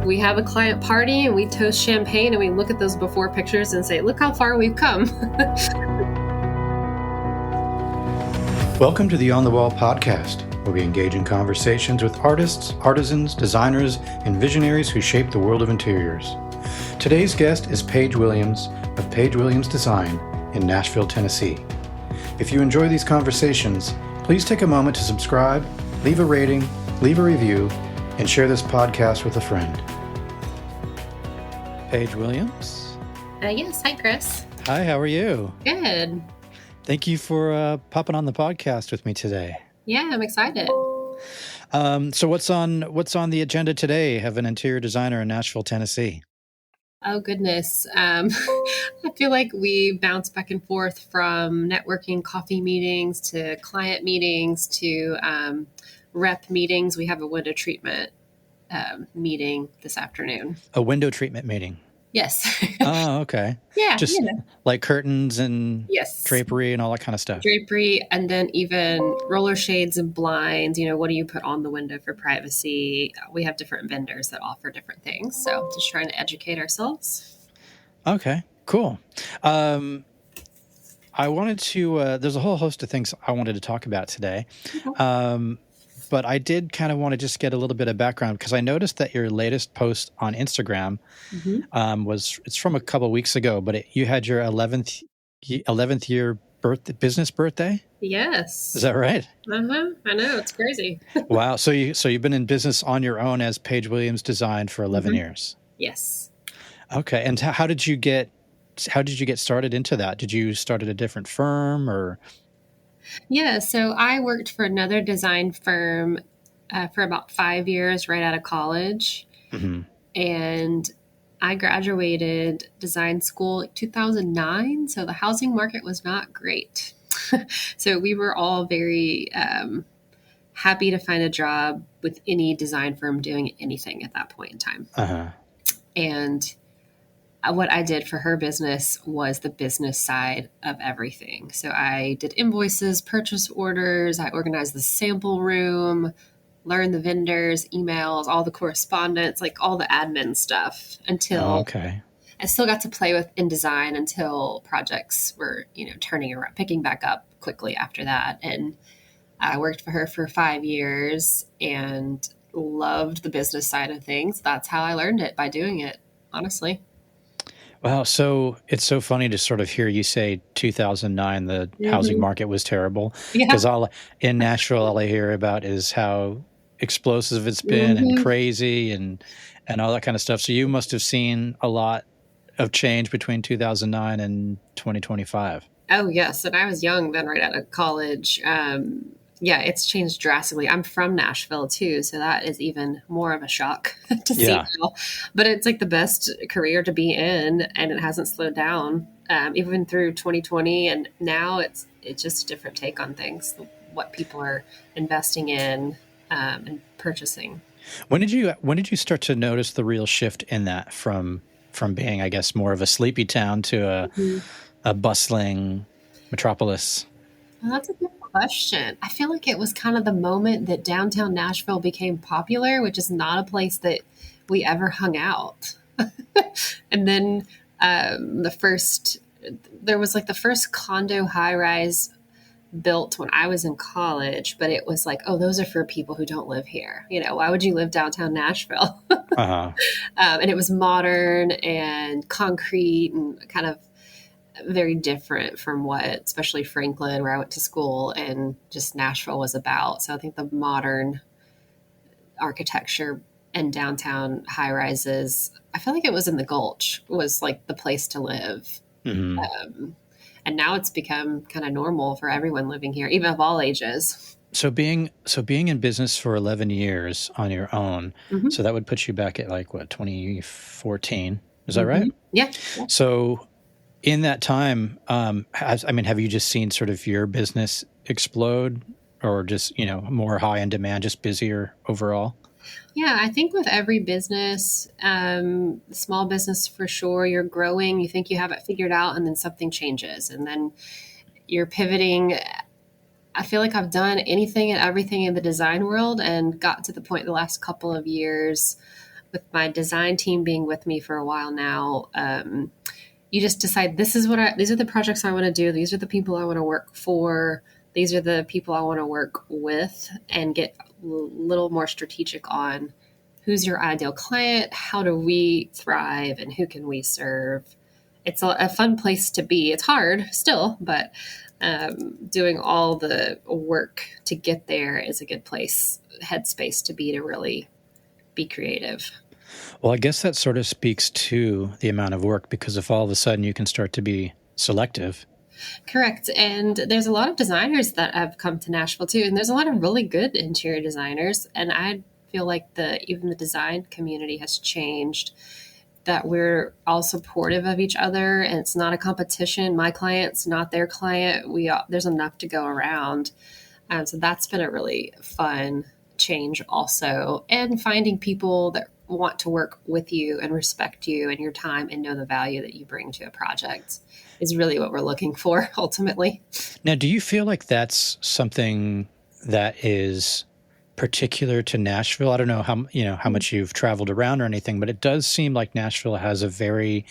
We have a client party and we toast champagne and we look at those before pictures and say, look how far we've come. Welcome to the On the Wall podcast, where we engage in conversations with artists, artisans, designers, and visionaries who shape the world of interiors. Today's guest is Paige Williams of Paige Williams Design in Nashville, Tennessee. If you enjoy these conversations, please take a moment to subscribe, leave a rating, leave a review, and share this podcast with a friend. Paige Williams. Yes. Hi, Chris. Hi, how are you? Good. Thank you for popping on the podcast with me today. Yeah, I'm excited. So what's on the agenda today? Have an interior designer in Nashville, Tennessee. Oh, goodness. I feel like we bounce back and forth from networking coffee meetings to client meetings to rep meetings. We have a window treatment meeting this afternoon. A window treatment meeting? Yes. Oh, okay. Yeah. Just like curtains and yes, drapery and all that kind of stuff. Drapery, and then even roller shades and blinds. What do you put on the window for privacy? We have different vendors that offer different things. So just trying to educate ourselves. Okay, cool. I wanted to, there's a whole host of things I wanted to talk about today. Mm-hmm. But I did kind of want to just get a little bit of background because I noticed that your latest post on Instagram it's from a couple of weeks ago, but you had your 11th year business birthday. Yes. Is that right? I know. It's crazy. Wow. So you've been in business on your own as Paige Williams Design for 11 years. Yes. Okay. And how did you get started into that? Did you start at a different firm or? Yeah, so I worked for another design firm for about 5 years right out of college. Mm-hmm. And I graduated design school in 2009. So the housing market was not great. So we were all very happy to find a job with any design firm doing anything at that point in time. Uh-huh. And what I did for her business was the business side of everything. So I did invoices, purchase orders, I organized the sample room, learned the vendors, emails, all the correspondence, like all the admin stuff until I still got to play with InDesign until projects were, turning around, picking back up quickly after that. And I worked for her for 5 years and loved the business side of things. That's how I learned it, by doing it, honestly. Wow. So it's so funny to sort of hear you say 2009, the housing market was terrible. Because in Nashville, all I hear about is how explosive it's been and crazy and all that kind of stuff. So you must have seen a lot of change between 2009 and 2025. Oh, yes. And I was young then, right out of college. Yeah, it's changed drastically. I'm from Nashville too, so that is even more of a shock to see now. But it's like the best career to be in, and it hasn't slowed down even through 2020. And now it's just a different take on things, what people are investing in and purchasing. When did you start to notice the real shift in that from being, I guess, more of a sleepy town to a bustling metropolis? Well, that's a good question. I feel like it was kind of the moment that downtown Nashville became popular, which is not a place that we ever hung out. And then there was like the first condo high-rise built when I was in college, but it was like, oh, those are for people who don't live here. Why would you live downtown Nashville? And it was modern and concrete and kind of very different from what, especially Franklin, where I went to school, and just Nashville was about. So I think the modern architecture and downtown high rises, I feel like it was in the Gulch, was like the place to live. Mm-hmm. And now it's become kind of normal for everyone living here, even of all ages. So being in business for 11 years on your own, so that would put you back at 2014. Is that right? Yeah. So in that time, have you just seen sort of your business explode, or just, more high in demand, just busier overall? Yeah, I think with every business, small business for sure, you're growing, you think you have it figured out, and then something changes, and then you're pivoting. I feel like I've done anything and everything in the design world and got to the point the last couple of years with my design team being with me for a while now, you just decide these are the projects I want to do. These are the people I want to work for. These are the people I want to work with, and get a little more strategic on who's your ideal client, how do we thrive, and who can we serve. It's a fun place to be. It's hard still, but doing all the work to get there is a good place, headspace to be, to really be creative. Well, I guess that sort of speaks to the amount of work, because if all of a sudden you can start to be selective. Correct. And there's a lot of designers that have come to Nashville too. And there's a lot of really good interior designers. And I feel like even the design community has changed, that we're all supportive of each other, and it's not a competition. My client's not their client. There's enough to go around. So that's been a really fun change also. And finding people that want to work with you and respect you and your time and know the value that you bring to a project is really what we're looking for ultimately. Now, do you feel like that's something that is particular to Nashville? I don't know how much you've traveled around or anything, but it does seem like Nashville has a very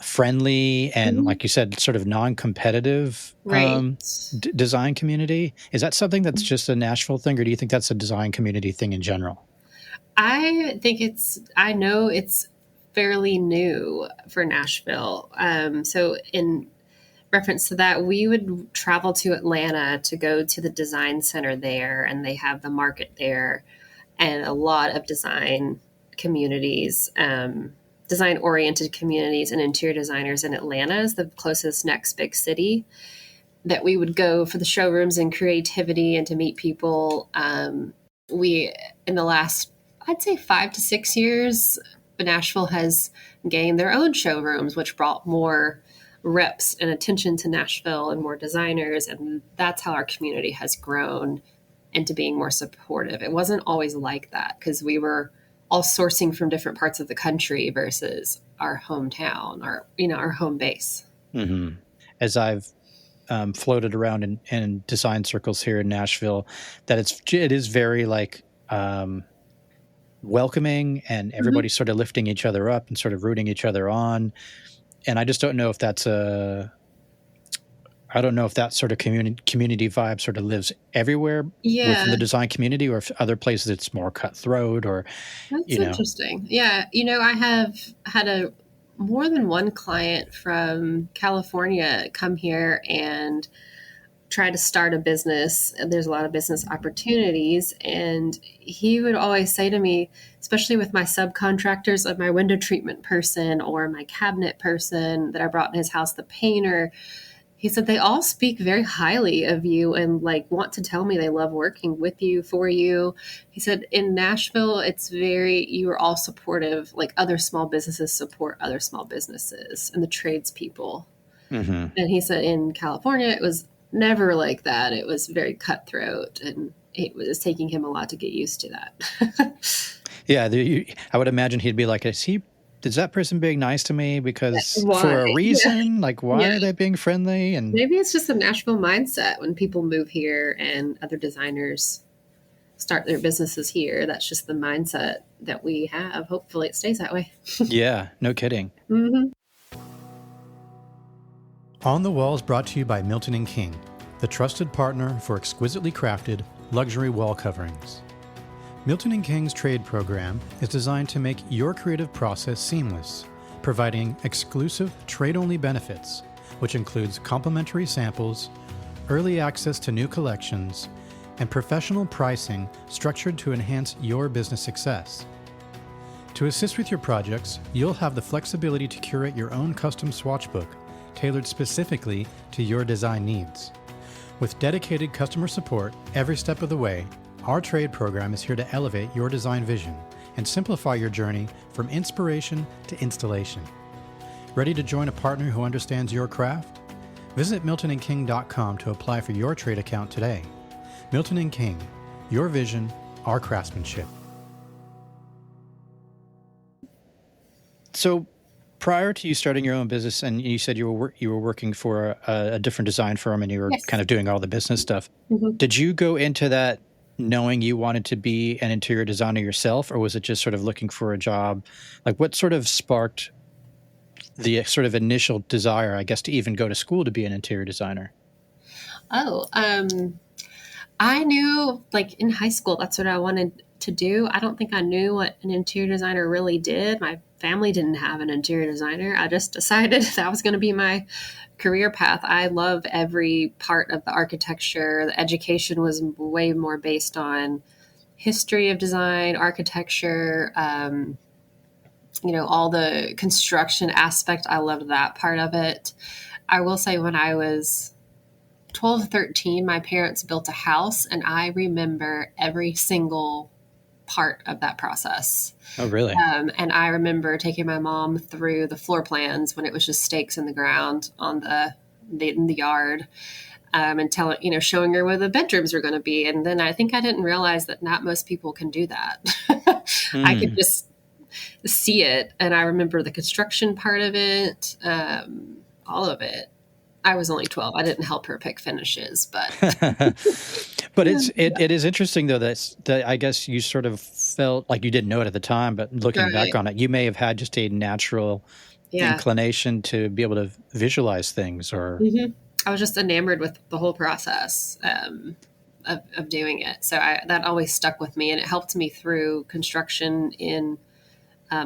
friendly and, like you said, sort of non-competitive design community. Is that something that's just a Nashville thing, or do you think that's a design community thing in general? I know it's fairly new for Nashville. So in reference to that, we would travel to Atlanta to go to the design center there, and they have the market there, and a lot of design communities, design-oriented communities and interior designers in Atlanta is the closest next big city that we would go for the showrooms and creativity and to meet people. We, in the last, I'd say 5 to 6 years, Nashville has gained their own showrooms, which brought more reps and attention to Nashville and more designers. And that's how our community has grown into being more supportive. It wasn't always like that, because we were all sourcing from different parts of the country versus our hometown, our home base. Mm-hmm. As I've floated around in design circles here in Nashville, that it is very like welcoming, and everybody's sort of lifting each other up and sort of rooting each other on. And I just don't know if that sort of community vibe sort of lives everywhere within the design community, or if other places it's more cutthroat, or that's interesting. Yeah. I have had more than one client from California come here and try to start a business. There's a lot of business opportunities. And he would always say to me, especially with my subcontractors, like my window treatment person or my cabinet person that I brought in his house, the painter, he said they all speak very highly of you and like want to tell me they love working with you, for you. He said in Nashville, you are all supportive, like other small businesses support other small businesses and the tradespeople. Mm-hmm. And he said in California, it was never like that. It was very cutthroat, and it was taking him a lot to get used to that. Yeah, I would imagine he'd be like, is that person being nice to me because for a reason? Yeah. Like, why are they being friendly? And maybe it's just a Nashville mindset when people move here and other designers start their businesses here. That's just the mindset that we have. Hopefully it stays that way. Yeah, no kidding. Mm-hmm. On the Wall is brought to you by Milton & King, the trusted partner for exquisitely crafted luxury wall coverings. Milton & King's trade program is designed to make your creative process seamless, providing exclusive trade-only benefits, which includes complimentary samples, early access to new collections, and professional pricing structured to enhance your business success. To assist with your projects, you'll have the flexibility to curate your own custom swatch book, tailored specifically to your design needs. With dedicated customer support every step of the way, our trade program is here to elevate your design vision and simplify your journey from inspiration to installation. Ready to join a partner who understands your craft? Visit miltonandking.com to apply for your trade account today. Milton & King, your vision, our craftsmanship. So, prior to you starting your own business, and you said you were working for a different design firm, and you were kind of doing all the business stuff. Mm-hmm. Did you go into that knowing you wanted to be an interior designer yourself, or was it just sort of looking for a job? Like, what sort of sparked the sort of initial desire, I guess, to even go to school to be an interior designer? Oh, I knew like in high school, that's what I wanted to do. I don't think I knew what an interior designer really did. My family didn't have an interior designer. I just decided that was going to be my career path. I love every part of the architecture. The education was way more based on history of design, architecture, all the construction aspect. I loved that part of it. I will say when I was 12, 13, my parents built a house, and I remember every single part of that process. Oh, really? And I remember taking my mom through the floor plans when it was just stakes in the ground in the yard, and showing her where the bedrooms were going to be. And then I think I didn't realize that not most people can do that. I could just see it. And I remember the construction part of it, all of it. I was only 12. I didn't help her pick finishes, but but it is interesting though that I guess you sort of felt like you didn't know it at the time, but looking back on it, you may have had just a natural inclination to be able to visualize things, or I was just enamored with the whole process of doing it. So that always stuck with me, and it helped me through construction in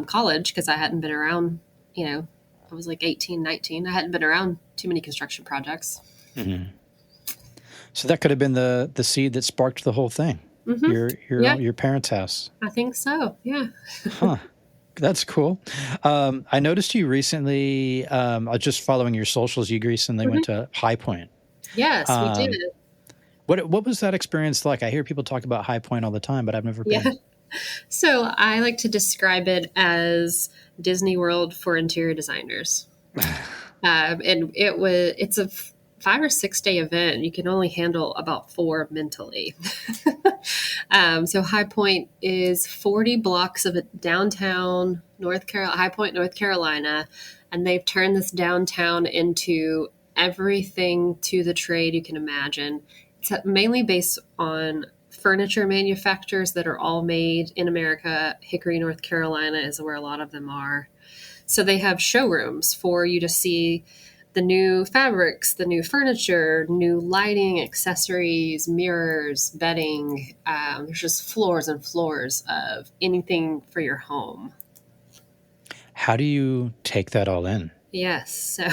college because I hadn't been around, I was like 18, 19. I hadn't been around too many construction projects. Mm-hmm. So that could have been the seed that sparked the whole thing. Mm-hmm. Your parents' house. I think so. Yeah. Huh. That's cool. I noticed you recently, just following your socials, you recently went to High Point. Yes, we did. What was that experience like? I hear people talk about High Point all the time, but I've never been. Yeah. So I like to describe it as Disney World for interior designers. And it's a 5 or 6 day event. You can only handle about 4 mentally. So High Point is 40 blocks of downtown High Point, North Carolina. And they've turned this downtown into everything to the trade you can imagine. It's mainly based on furniture manufacturers that are all made in America. Hickory, North Carolina is where a lot of them are. So they have showrooms for you to see the new fabrics, the new furniture, new lighting, accessories, mirrors, bedding. There's just floors and floors of anything for your home. How do you take that all in? Yes. So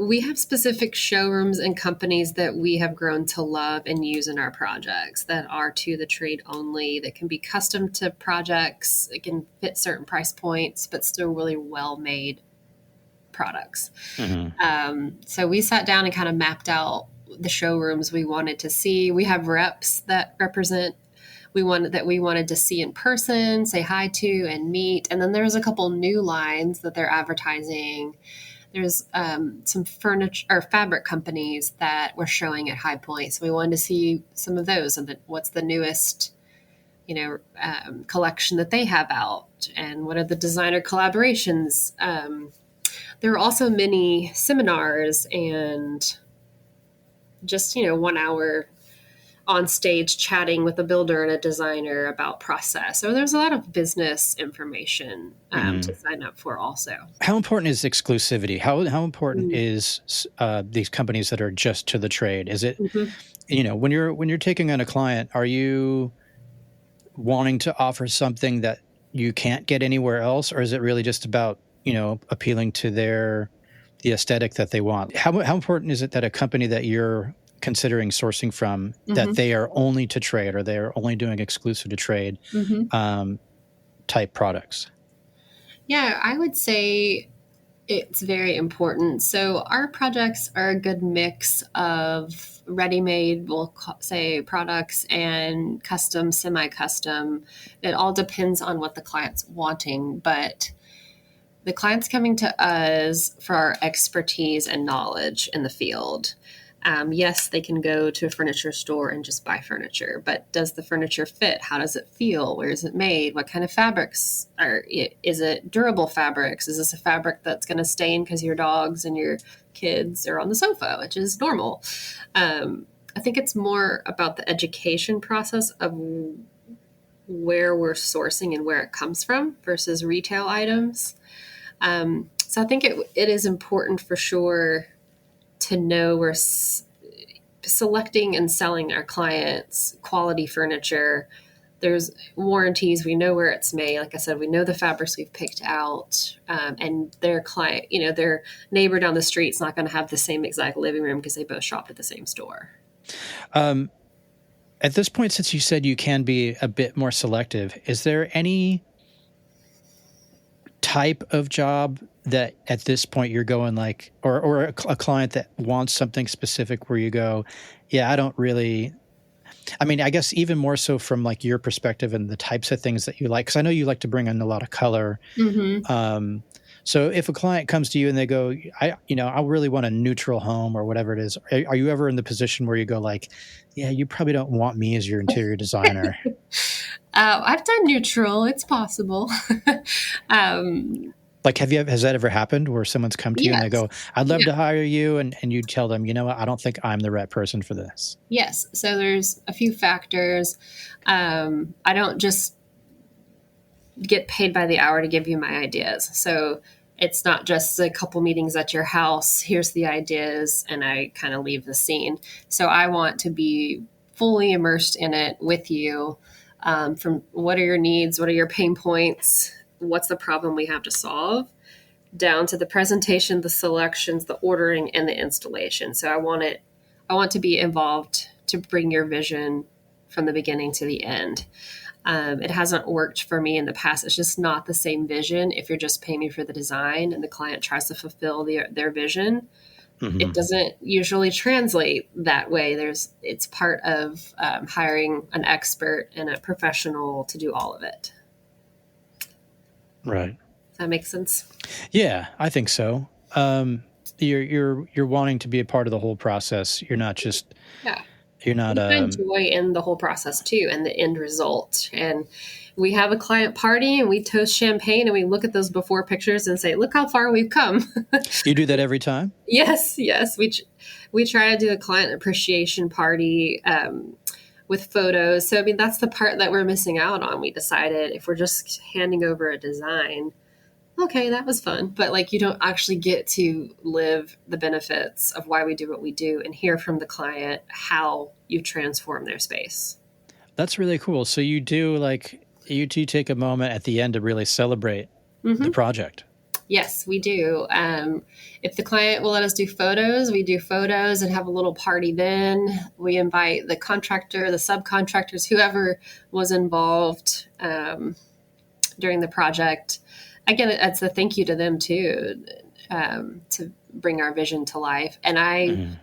we have specific showrooms and companies that we have grown to love and use in our projects that are to the trade only, that can be custom to projects. It can fit certain price points, but still really well-made products. Mm-hmm. So we sat down and kind of mapped out the showrooms we wanted to see. We have reps that represent we wanted to see in person, say hi to, and meet. And then there's a couple new lines that they're advertising. There's some furniture or fabric companies that were showing at High Point. So we wanted to see some of those and what's the newest, collection that they have out, and what are the designer collaborations. There are also many seminars and just, 1 hour on stage chatting with a builder and a designer about process. So there's a lot of business information to sign up for also. How important is exclusivity? How important is these companies that are just to the trade? Is it, when you're taking on a client, are you wanting to offer something that you can't get anywhere else? Or is it really just about, appealing to the aesthetic that they want? How important is it that a company that you're considering sourcing from, that they are only to trade, or they are only doing exclusive to trade type products? Yeah, I would say it's very important. So our projects are a good mix of ready-made, we'll say, products and custom, semi-custom. It all depends on what the client's wanting, but the client's coming to us for our expertise and knowledge in the field. Yes, they can go to a furniture store and just buy furniture, but does the furniture fit? How does it feel? Where is it made? What kind of fabrics is it durable fabrics? Is this a fabric that's going to stain because your dogs and your kids are on the sofa, which is normal? I think it's more about the education process of where we're sourcing and where it comes from versus retail items. So I think it is important for sure to know we're selecting and selling our clients quality furniture. There's warranties. We know where it's made. Like I said, we know the fabrics we've picked out, and their client, their neighbor down the street is not going to have the same exact living room because they both shop at the same store. At this point, since you said you can be a bit more selective, is there any type of job that at this point you're going like, or a client that wants something specific where you go, yeah, I don't really, I mean, I guess even more so from like your perspective and the types of things that you like, because I know you like to bring in a lot of color. Mm-hmm. So if a client comes to you and they go, I really want a neutral home or whatever it is, are you ever in the position where you go like, yeah, you probably don't want me as your interior designer? I've done neutral. It's possible. Like, has that ever happened where someone's come to you and they go, I'd love to hire you. And you tell them, you know what, I don't think I'm the right person for this. Yes. So there's a few factors. I don't just get paid by the hour to give you my ideas. So it's not just a couple meetings at your house. Here's the ideas, and I kind of leave the scene. So I want to be fully immersed in it with you. From what are your needs? What are your pain points? What's the problem we have to solve? Down to the presentation, the selections, the ordering, and the installation. So I want to be involved to bring your vision from the beginning to the end. It hasn't worked for me in the past. It's just not the same vision. If you're just paying me for the design and the client tries to fulfill their vision, mm-hmm. It doesn't usually translate that way. It's part of hiring an expert and a professional to do all of it. Right. Does that make sense? Yeah, I think so. You're wanting to be a part of the whole process. You're not just You're not. I find joy in the whole process too, and the end result. And we have a client party, and we toast champagne, and we look at those before pictures and say, "Look how far we've come." You do that every time? Yes. We try to do a client appreciation party with photos. So I mean, that's the part that we're missing out on. We decided if we're just handing over a design, okay, that was fun. But like, you don't actually get to live the benefits of why we do what we do and hear from the client how you transform their space. That's really cool. So you do take a moment at the end to really celebrate mm-hmm. the project. Yes, we do. If the client will let us do photos, we do photos and have a little party then. We invite the contractor, the subcontractors, whoever was involved during the project. Again, it's a thank you to them too, to bring our vision to life. And I mm-hmm.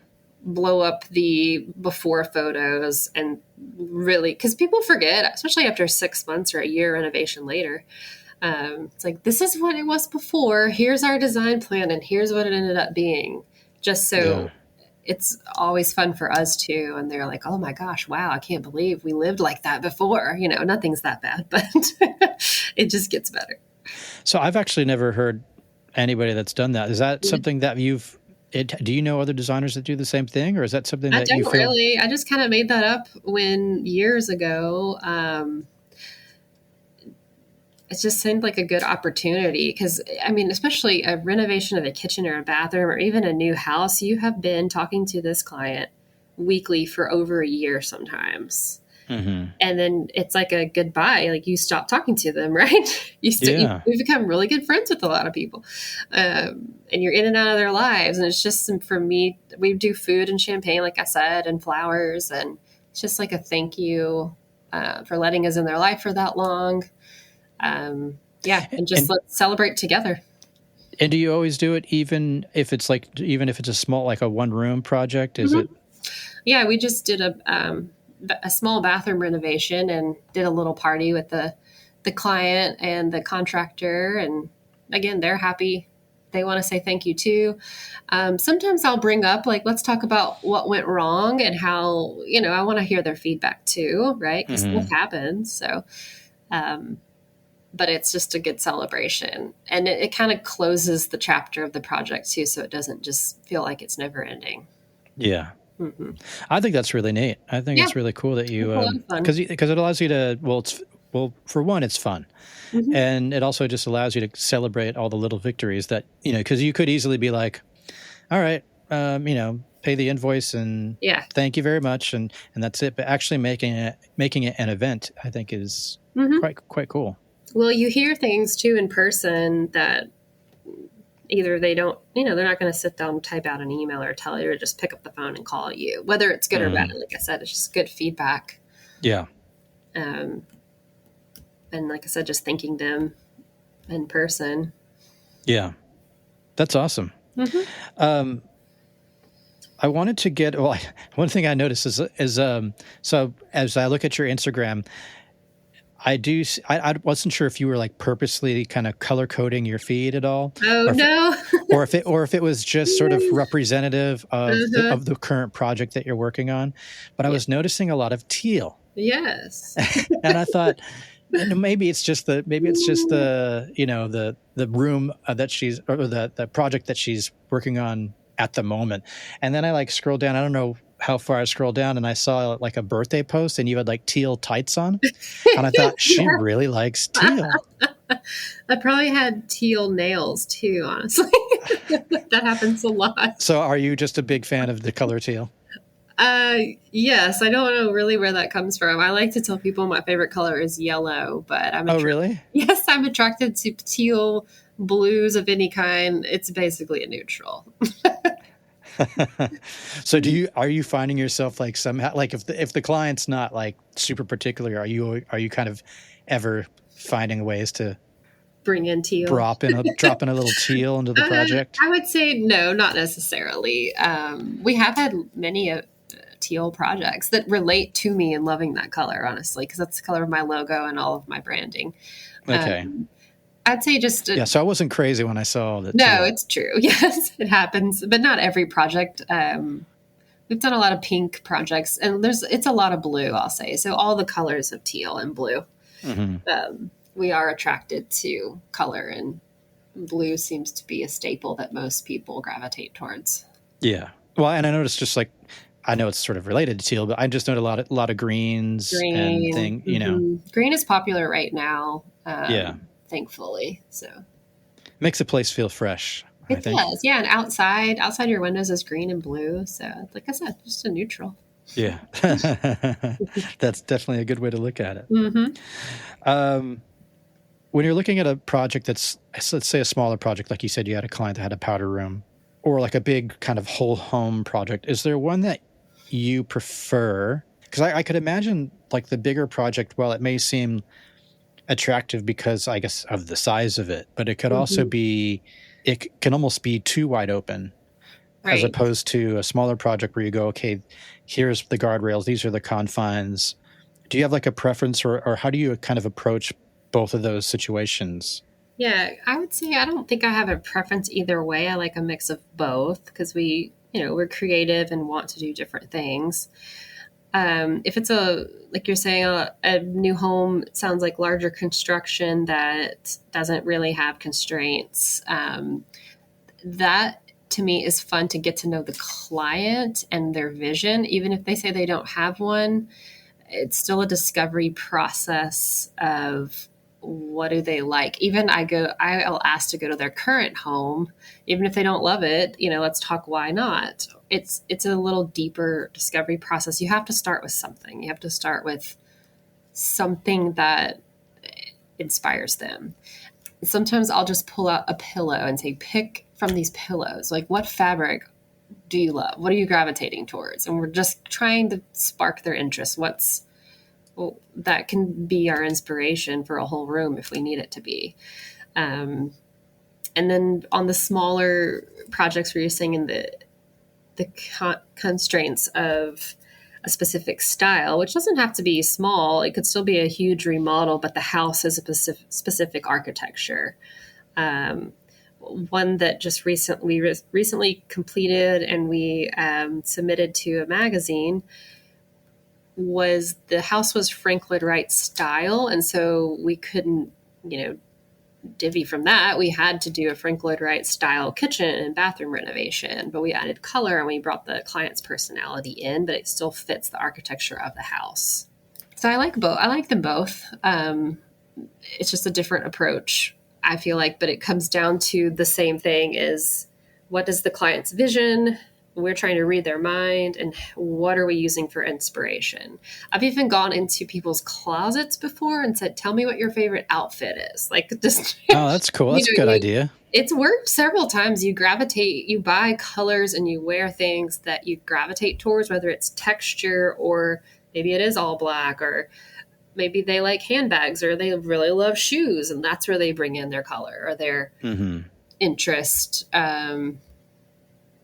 blow up the before photos and really, because people forget, especially after 6 months or a year renovation later. It's like, this is what it was before. Here's our design plan, and here's what it ended up being. Just so it's always fun for us too. And they're like, oh my gosh, wow, I can't believe we lived like that before. Nothing's that bad, but it just gets better. So I've actually never heard anybody that's done that. Is that something that do you know other designers that do the same thing, or is that something that you feel? Really. I just kind of made that up years ago. It just seemed like a good opportunity because, I mean, especially a renovation of a kitchen or a bathroom or even a new house, you have been talking to this client weekly for over a year sometimes. Mm-hmm. And then it's like a goodbye. Like you stop talking to them, right? We've become really good friends with a lot of people. And you're in and out of their lives. And it's just, for me, we do food and champagne, like I said, and flowers. And it's just like a thank you for letting us in their life for that long. And let's celebrate together. And do you always do it even if it's a small, like a one room project? Is mm-hmm. it? Yeah, we just did a small bathroom renovation and did a little party with the client and the contractor. And again, they're happy. They want to say thank you too. Sometimes I'll bring up, like, let's talk about what went wrong and how, I want to hear their feedback too, right? Because mm-hmm. stuff happens. So, but it's just a good celebration. And it kind of closes the chapter of the project too, so it doesn't just feel like it's never ending. Yeah. Mm-hmm. I think that's really neat. I think it's really cool that you, because it allows you to, for one, it's fun. Mm-hmm. And it also just allows you to celebrate all the little victories that, because you could easily be like, all right, pay the invoice and thank you very much. And that's it. But actually making it an event, I think is quite cool. Well, you hear things too in person that either they don't, they're not going to sit down and type out an email or tell you, or just pick up the phone and call you, whether it's good or bad. Like I said, it's just good feedback. Yeah. And like I said, just thanking them in person. Yeah. That's awesome. Mm-hmm. I wanted to get, one thing I noticed is so as I look at your Instagram, I wasn't sure if you were like purposely kind of color coding your feed at all. Oh, no. or if it was just sort of representative of the current project that you're working on. But I was noticing a lot of teal. Yes. And I thought, maybe it's just the room that she's, or the project that she's working on at the moment. And then I like scrolled down. I don't know how far I scrolled down, and I saw like a birthday post, and you had like teal tights on, and I thought she really likes teal. I probably had teal nails too, honestly. That happens a lot. So are you just a big fan of the color teal? Yes. I don't know really where that comes from. I like to tell people my favorite color is yellow, but really? Yes, I'm attracted to teal, blues of any kind. It's basically a neutral. So are you finding yourself like somehow, like if the client's not like super particular, are you kind of ever finding ways to bring in teal, drop in a little teal into the project? I would say no, not necessarily. We have had many teal projects that relate to me and loving that color, honestly, because that's the color of my logo and all of my branding. Okay. I'd say just... so I wasn't crazy when I saw that. No, it's true. Yes, it happens, but not every project. We've done a lot of pink projects, and it's a lot of blue, I'll say. So all the colors of teal and blue. Mm-hmm. We are attracted to color, and blue seems to be a staple that most people gravitate towards. Yeah. Well, and I noticed just like, I know it's sort of related to teal, but I just noted a lot of greens and things, Green is popular right now. Thankfully. So makes a place feel fresh. It does. Yeah. And outside your windows is green and blue. So like I said, just a neutral. Yeah. That's definitely a good way to look at it. Mm-hmm. When you're looking at a project that's, let's say a smaller project, like you said, you had a client that had a powder room, or like a big kind of whole home project, is there one that you prefer? Because I could imagine like the bigger project, while it may seem attractive because I guess of the size of it, but it could also be, it can almost be too wide open, as opposed to a smaller project where you go, okay, here's the guardrails, these are the confines. Do you have like a preference, or how do you kind of approach both of those situations? Yeah, I would say I don't think I have a preference either way. I like a mix of both because we're creative and want to do different things. If it's like you're saying, a new home, it sounds like larger construction that doesn't really have constraints. That to me is fun to get to know the client and their vision. Even if they say they don't have one, it's still a discovery process of what do they like. Even I'll ask to go to their current home, even if they don't love it, let's talk why not. It's a little deeper discovery process. You have to start with something. You have to start with something that inspires them. Sometimes I'll just pull out a pillow and say, pick from these pillows. Like, what fabric do you love? What are you gravitating towards? And we're just trying to spark their interest. That can be our inspiration for a whole room if we need it to be. And then on the smaller projects where you're saying in the constraints of a specific style, which doesn't have to be small, it could still be a huge remodel, but the house is a specific architecture. One that just recently completed and we submitted to a magazine was the house was Frank Lloyd Wright style. And so we couldn't, divvy from that, we had to do a Frank Lloyd Wright style kitchen and bathroom renovation, but we added color and we brought the client's personality in, but it still fits the architecture of the house. So I like both. I like them both. It's just a different approach, I feel like, but it comes down to the same thing: is what is the client's vision? We're trying to read their mind, and what are we using for inspiration? I've even gone into people's closets before and said, tell me what your favorite outfit is. Like, just, oh, that's cool. That's a good idea. It's worked several times. You buy colors and you wear things that you gravitate towards, whether it's texture or maybe it is all black, or maybe they like handbags, or they really love shoes, and that's where they bring in their color or their interest.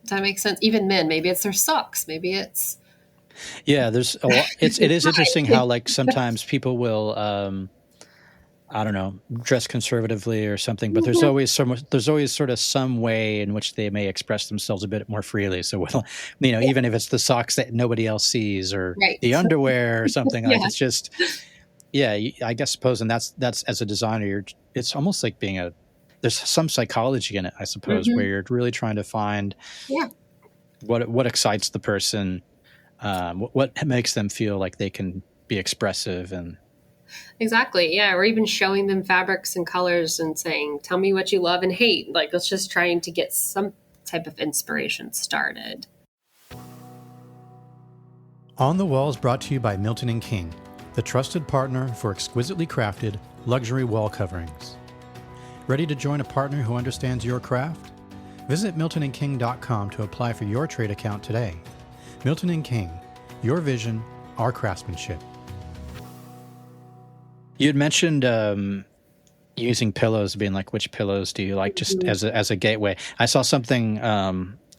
Does that make sense? Even men, maybe it's their socks. Maybe it's. Yeah, there's a lot. It is interesting how, like, sometimes people will, I don't know, dress conservatively or something, but there's always sort of some way in which they may express themselves a bit more freely. So, even if it's the socks that nobody else sees, or the underwear or something, like, it's just, I guess, suppose, and that's as a designer, it's almost like there's some psychology in it, I suppose, where you're really trying to find what excites the person, what makes them feel like they can be expressive. And exactly, yeah, or even showing them fabrics and colors and saying, tell me what you love and hate. Like, let's just trying to get some type of inspiration started. On the Wall is brought to you by Milton & King, the trusted partner for exquisitely crafted luxury wall coverings. Ready to join a partner who understands your craft? Visit miltonandking.com to apply for your trade account today. Milton & King, your vision, our craftsmanship. You had mentioned using pillows, being like, which pillows do you like, just as a gateway? I saw something.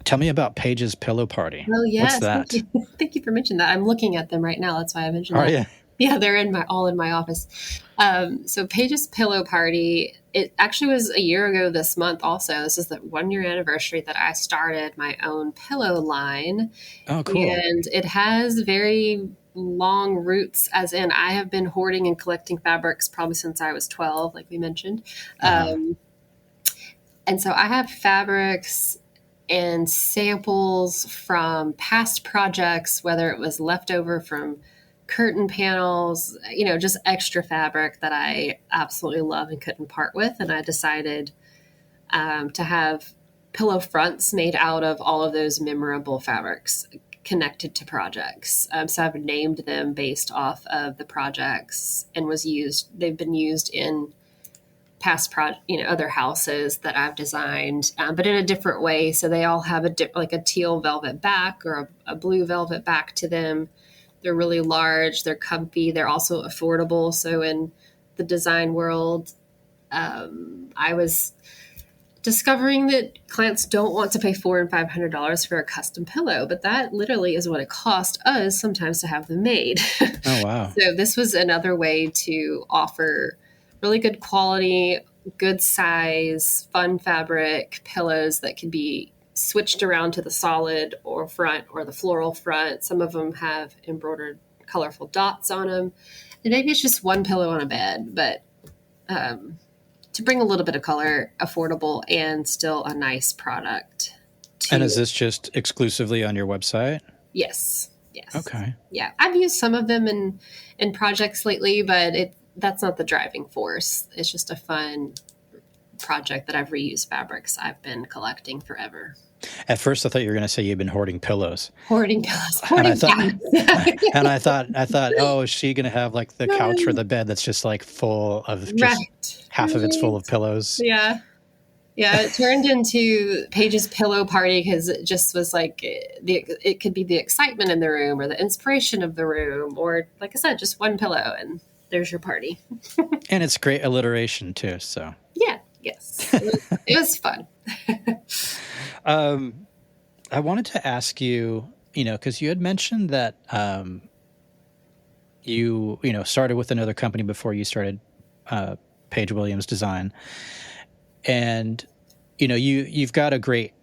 Tell me about Paige's Pillow Party. Oh, yes. What's that? Thank you for mentioning that. I'm looking at them right now. That's why I mentioned that. Oh, yeah. Yeah, they're all in my office. So Paige's Pillow Party, it actually was a year ago this month also. This is the 1-year anniversary that I started my own pillow line. Oh, cool. And it has very long roots, as in I have been hoarding and collecting fabrics probably since I was 12, like we mentioned. And so I have fabrics and samples from past projects, whether it was leftover from curtain panels, just extra fabric that I absolutely love and couldn't part with. And I decided to have pillow fronts made out of all of those memorable fabrics connected to projects. So I've named them based off of the projects, and they've been used in past other houses that I've designed, but in a different way. So they all have like a teal velvet back or a blue velvet back to them. They're really large. They're comfy. They're also affordable. So in the design world, I was discovering that clients don't want to pay $400 and $500 for a custom pillow, but that literally is what it cost us sometimes to have them made. Oh, wow. So this was another way to offer really good quality, good size, fun fabric pillows that can be switched around to the solid or front or the floral front. Some of them have embroidered colorful dots on them. And maybe it's just one pillow on a bed, but to bring a little bit of color, affordable, and still a nice product. And is this just exclusively on your website? Yes. Okay. Yeah. I've used some of them in projects lately, but that's not the driving force. It's just a fun project that I've reused fabrics I've been collecting forever. At first, I thought you were going to say you've been hoarding pillows. Hoarding pillows. And I thought, oh, is she going to have like the couch or the bed that's just like full of just half of it's full of pillows? Yeah. Yeah, it turned into Paige's Pillow Party because it just was like it could be the excitement in the room or the inspiration of the room, or like I said, just one pillow and there's your party. And it's great alliteration too. So yes, it was fun. I wanted to ask you, because you had mentioned that you started with another company before you started Paige Williams Design. And, you've got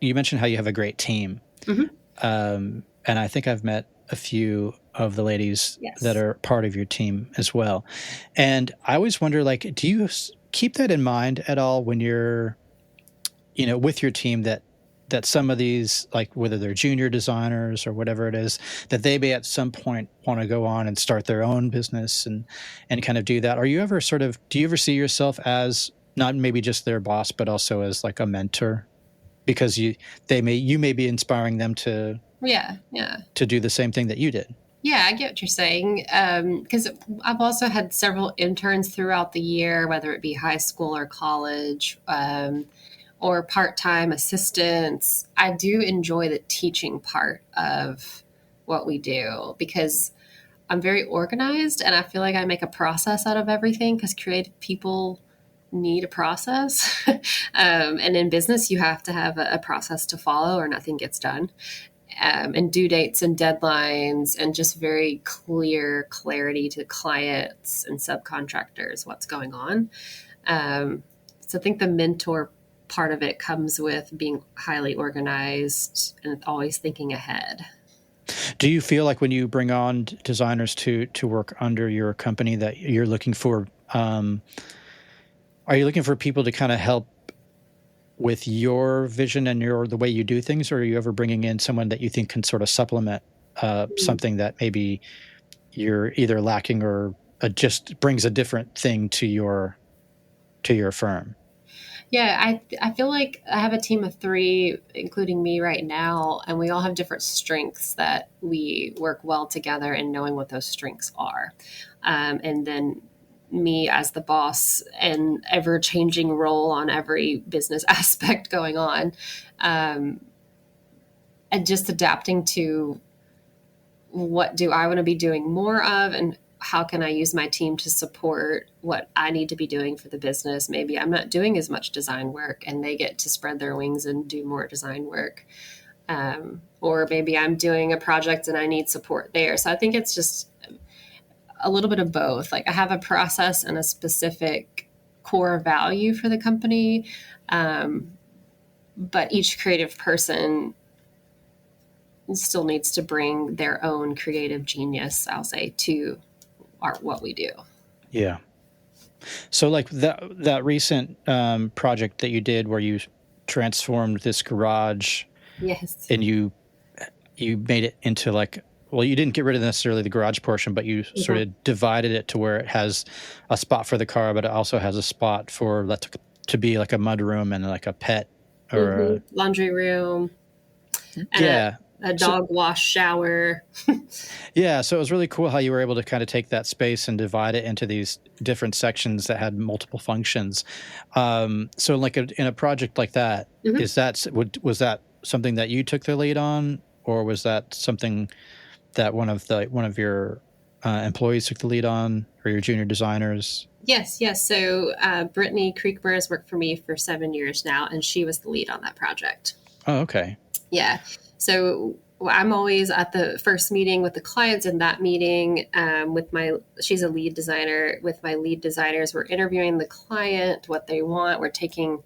you mentioned how you have a great team. Mm-hmm. And I think I've met a few of the ladies that are part of your team as well. And I always wonder, like, do you keep that in mind at all when you're, with your team, that some of these, like whether they're junior designers or whatever it is, that they may at some point want to go on and start their own business and kind of do that? Do you ever see yourself as not maybe just their boss, but also as like a mentor? Because you may be inspiring them to do the same thing that you did. Yeah, I get what you're saying. Because I've also had several interns throughout the year, whether it be high school or college, or part-time assistants. I do enjoy the teaching part of what we do because I'm very organized and I feel like I make a process out of everything because creative people need a process. And in business, you have to have a process to follow or nothing gets done. And due dates and deadlines and just very clear clarity to clients and subcontractors what's going on. So I think the mentor part of it comes with being highly organized and always thinking ahead. Do you feel like when you bring on designers to work under your company that you're looking for, are you looking for people to kind of help with your vision and the way you do things, or are you ever bringing in someone that you think can sort of supplement something that maybe you're either lacking or just brings a different thing to your firm? Yeah, I feel like I have a team of 3, including me right now, and we all have different strengths that we work well together in knowing what those strengths are. And then me as the boss and ever-changing role on every business aspect going on, and just adapting to what do I want to be doing more of and how can I use my team to support what I need to be doing for the business? Maybe I'm not doing as much design work and they get to spread their wings and do more design work. Or maybe I'm doing a project and I need support there. So I think it's just a little bit of both. Like I have a process and a specific core value for the company. But each creative person still needs to bring their own creative genius, I'll say, to what we do. Yeah. So like that recent project that you did where you transformed this garage. Yes. And you made it into like, well, you didn't get rid of necessarily the garage portion, but you sort of divided it to where it has a spot for the car, but it also has a spot for that to be like a mud room and like a pet or a laundry room. And a dog wash shower. Yeah. So it was really cool how you were able to kind of take that space and divide it into these different sections that had multiple functions. So like in a project like that, was that something that you took the lead on, or was that something that one of your employees took the lead on, or your junior designers? Yes. So Brittany Creekmer has worked for me for 7 years now, and she was the lead on that project. Oh, okay. Yeah. So I'm always at the first meeting with the clients. In that meeting, she's a lead designer. With my lead designers, we're interviewing the client, what they want. We're taking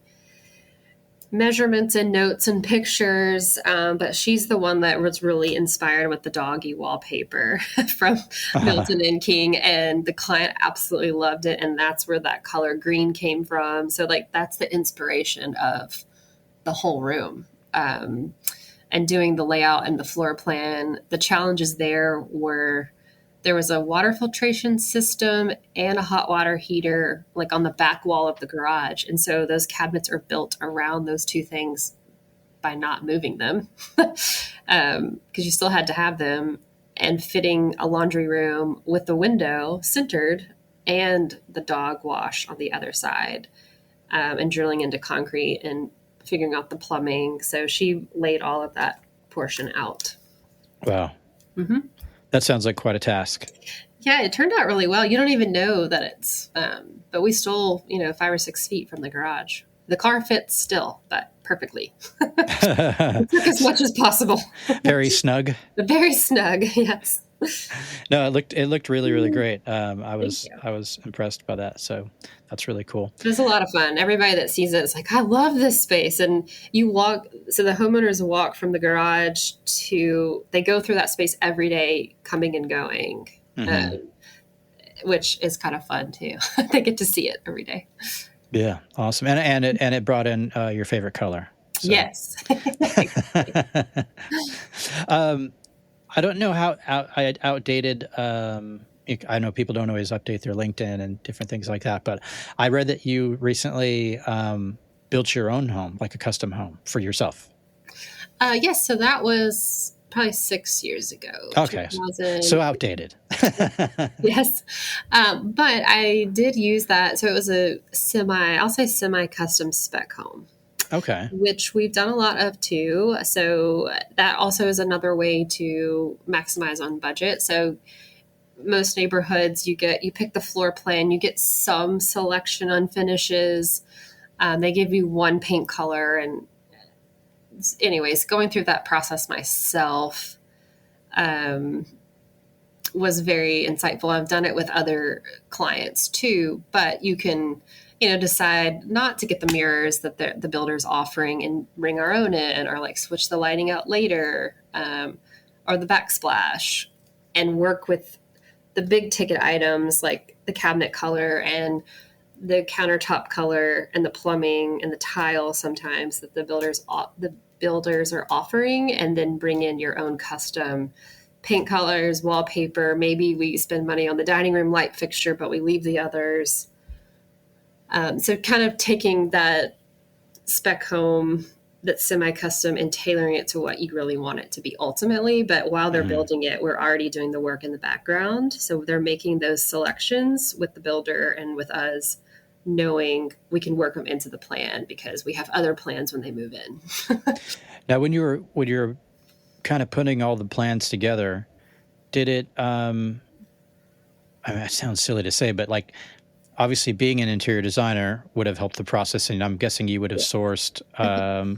measurements and notes and pictures. But she's the one that was really inspired with the doggy wallpaper from Milton and King. And the client absolutely loved it. And that's where that color green came from. So like, that's the inspiration of the whole room. And doing the layout and the floor plan. The challenges there was a water filtration system and a hot water heater like on the back wall of the garage. And so those cabinets are built around those two things by not moving them because you still had to have them, and fitting a laundry room with the window centered and the dog wash on the other side, and drilling into concrete and figuring out the plumbing. So she laid all of that portion out. Wow. Mm-hmm. That sounds like quite a task. Yeah, it turned out really well. You don't even know that it's, but we stole, 5 or 6 feet from the garage. The car fits still, but perfectly. It took as much as possible. Very snug. Very snug, yes. No, it looked really, really great. I was impressed by that. So that's really cool. It was a lot of fun. Everybody that sees it is like, I love this space. And so the homeowners walk from the garage they go through that space every day, coming and going, which is kind of fun too. They get to see it every day. Yeah, awesome. And it brought in your favorite color. So. Yes. I don't know how outdated. I know people don't always update their LinkedIn and different things like that, but I read that you recently built your own home, like a custom home for yourself. Yes, so that was probably 6 years ago. Okay, 2000. so outdated. Yes. But I did use that. So it was a I'll say semi custom spec home, Okay. which we've done a lot of too. So that also is another way to maximize on budget. So most neighborhoods, you pick the floor plan, you get some selection on finishes. They give you one paint color. And anyways, going through that process myself, was very insightful. I've done it with other clients too, but you can, decide not to get the mirrors that the builder's offering and bring our own in, or like switch the lighting out later, or the backsplash, and work with the big ticket items like the cabinet color and the countertop color and the plumbing and the tile sometimes that the builders are offering, and then bring in your own custom paint colors, wallpaper. Maybe we spend money on the dining room light fixture, but we leave the others. So kind of taking that spec home that's semi-custom and tailoring it to what you really want it to be ultimately. But while they're building it, we're already doing the work in the background. So they're making those selections with the builder and with us, knowing we can work them into the plan because we have other plans when they move in. Now, when you're kind of putting all the plans together, did it, I mean, it sounds silly to say, but like, obviously being an interior designer would have helped the process. And I'm guessing you would have sourced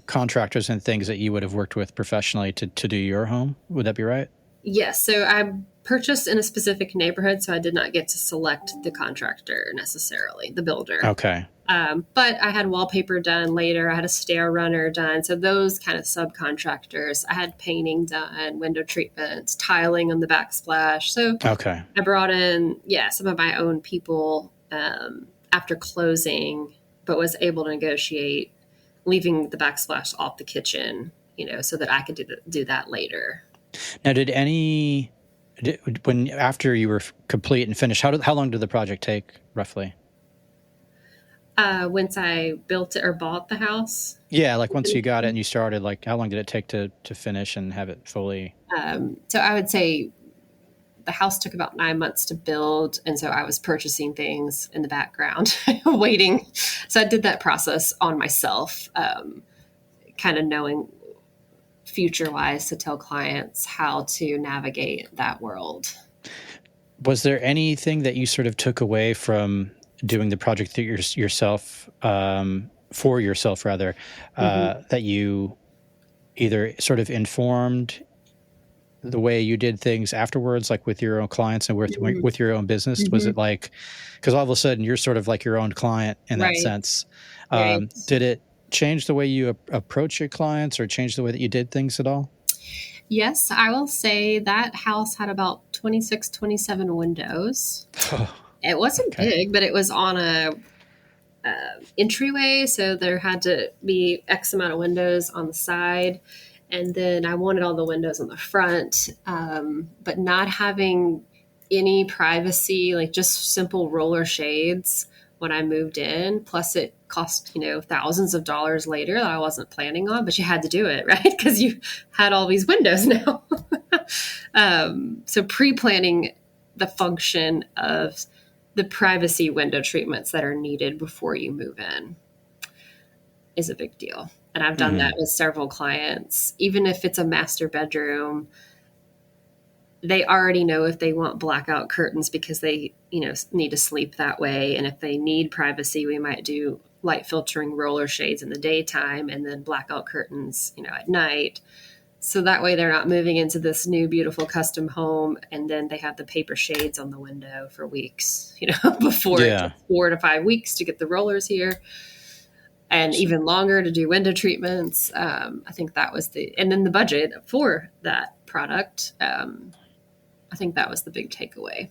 contractors and things that you would have worked with professionally to do your home. Would that be right? Yes. So I purchased in a specific neighborhood, so I did not get to select the contractor necessarily, the builder. Okay. But I had wallpaper done later. I had a stair runner done. So those kind of subcontractors. I had painting done, window treatments, tiling on the backsplash. So okay. I brought in, some of my own people after closing, but was able to negotiate leaving the backsplash off the kitchen, so that I could do that later. Now, when after you were complete and finished, how long did the project take roughly? Once I built it or bought the house. Yeah, like once you got it and you started, like how long did it take to finish and have it fully? So I would say the house took about 9 months to build, and so I was purchasing things in the background, waiting. So I did that process on myself, kind of knowing future-wise to tell clients how to navigate that world. Was there anything that you sort of took away from doing the project yourself, for yourself rather, that you either sort of informed the way you did things afterwards, like with your own clients and with your own business? Was it like, because all of a sudden you're sort of like your own client in that sense. Right. Did it change the way you approach your clients or change the way that you did things at all? Yes, I will say that house had about 26, 27 windows. It wasn't big, but it was on a entryway, so there had to be X amount of windows on the side. And then I wanted all the windows on the front, but not having any privacy, like just simple roller shades when I moved in. Plus it cost, thousands of dollars later that I wasn't planning on, but you had to do it, right? Because you had all these windows now. So pre-planning the function of the privacy window treatments that are needed before you move in is a big deal. And I've done that with several clients. Even if it's a master bedroom, they already know if they want blackout curtains because they, need to sleep that way. And if they need privacy, we might do light filtering roller shades in the daytime and then blackout curtains, at night. So that way they're not moving into this new beautiful custom home and then they have the paper shades on the window for weeks, before it takes 4 to 5 weeks to get the rollers here. And even longer to do window treatments. I think that was and then the budget for that product. I think that was the big takeaway.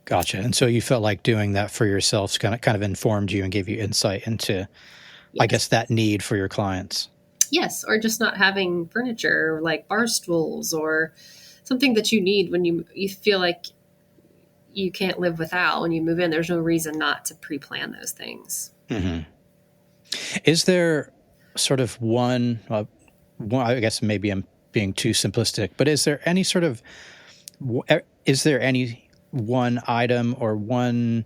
Gotcha. And so you felt like doing that for yourself kind of informed you and gave you insight into, Yes. I guess, that need for your clients. Yes, or just not having furniture like bar stools or something that you need when you feel like you can't live without when you move in. There's no reason not to pre-plan those things. Mm-hmm. Is there sort of one, I guess maybe I'm being too simplistic, but is there any one item or one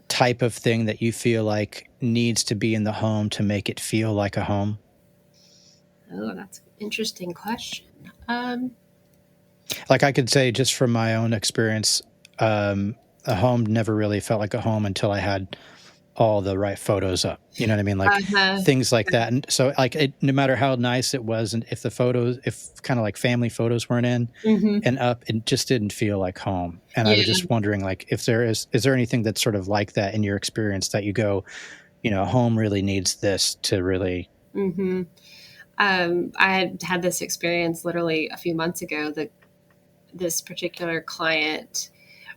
type of thing that you feel like needs to be in the home to make it feel like a home? Oh, that's an interesting question. Like I could say just from my own experience, a home never really felt like a home until I had all the right photos up. You know what I mean? Like things like that. And so like no matter how nice it was, and if kind of like family photos weren't in and up, it just didn't feel like home. And I was just wondering, like, is there anything that's sort of like that in your experience that you go, home really needs this to really. I had this experience literally a few months ago that this particular client,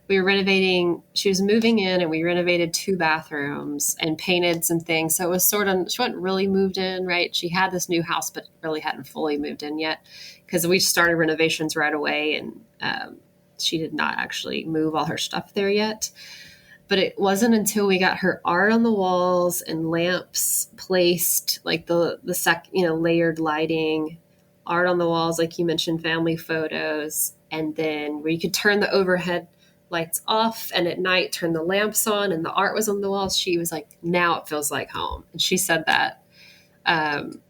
we were renovating, she was moving in and we renovated 2 bathrooms and painted some things. So it was she wasn't really moved in, right? She had this new house, but really hadn't fully moved in yet because we started renovations right away and she did not actually move all her stuff there yet. But it wasn't until we got her art on the walls and lamps placed, like the layered lighting, art on the walls, like you mentioned, family photos, and then where you could turn the overhead lights off and at night turn the lamps on and the art was on the walls. She was like, now it feels like home. And she said that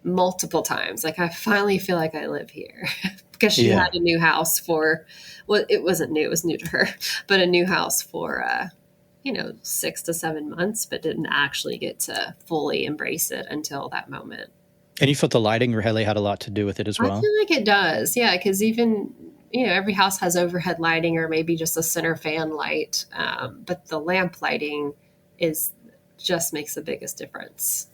multiple times. Like, I finally feel like I live here because she had a new house it wasn't new, it was new to her, but a new house for 6 to 7 months, but didn't actually get to fully embrace it until that moment. And you felt the lighting really had a lot to do with it as well? I feel like it does. Yeah. Because even, every house has overhead lighting or maybe just a center fan light. But the lamp lighting just makes the biggest difference.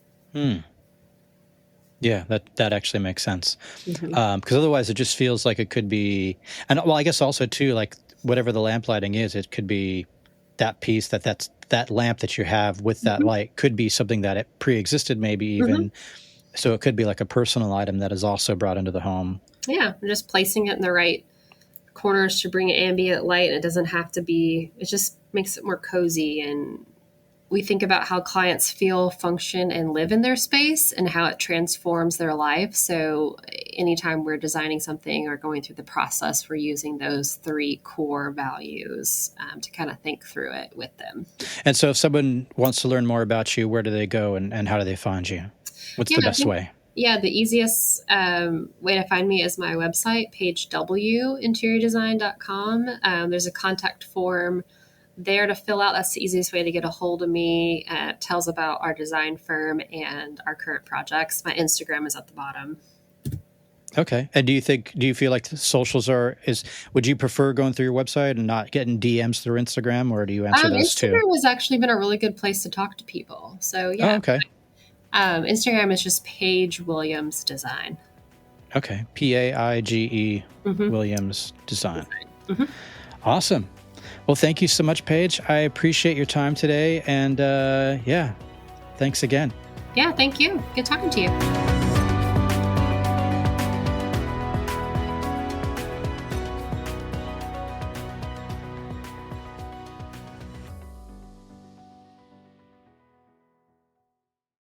Yeah, that actually makes sense. Because otherwise it just feels like it could be, and well, I guess also too, like whatever the lamp lighting is, it could be that piece that lamp that you have with that light could be something that it pre-existed maybe even. So it could be like a personal item that is also brought into the home. Yeah, just placing it in the right corners to bring ambient light. And it doesn't have to be, it just makes it more cozy. And we think about how clients feel, function, and live in their space and how it transforms their life. So anytime we're designing something or going through the process, we're using those 3 core values to kind of think through it with them. And so if someone wants to learn more about you, where do they go and how do they find you? What's the best way? Yeah, the easiest way to find me is my website, PaigeWinteriorDesign.com. There's a contact form there to fill out. That's the easiest way to get a hold of me. It tells about our design firm and our current projects. My Instagram is at the bottom. Okay. And do you feel like the socials would you prefer going through your website and not getting DMs through Instagram, or do you answer those too? Instagram has actually been a really good place to talk to people. So yeah. Oh, okay. Instagram is just Paige Williams Design. Okay. Paige Williams Design. Awesome. Well, thank you so much, Paige. I appreciate your time today. And thanks again. Yeah, thank you. Good talking to you.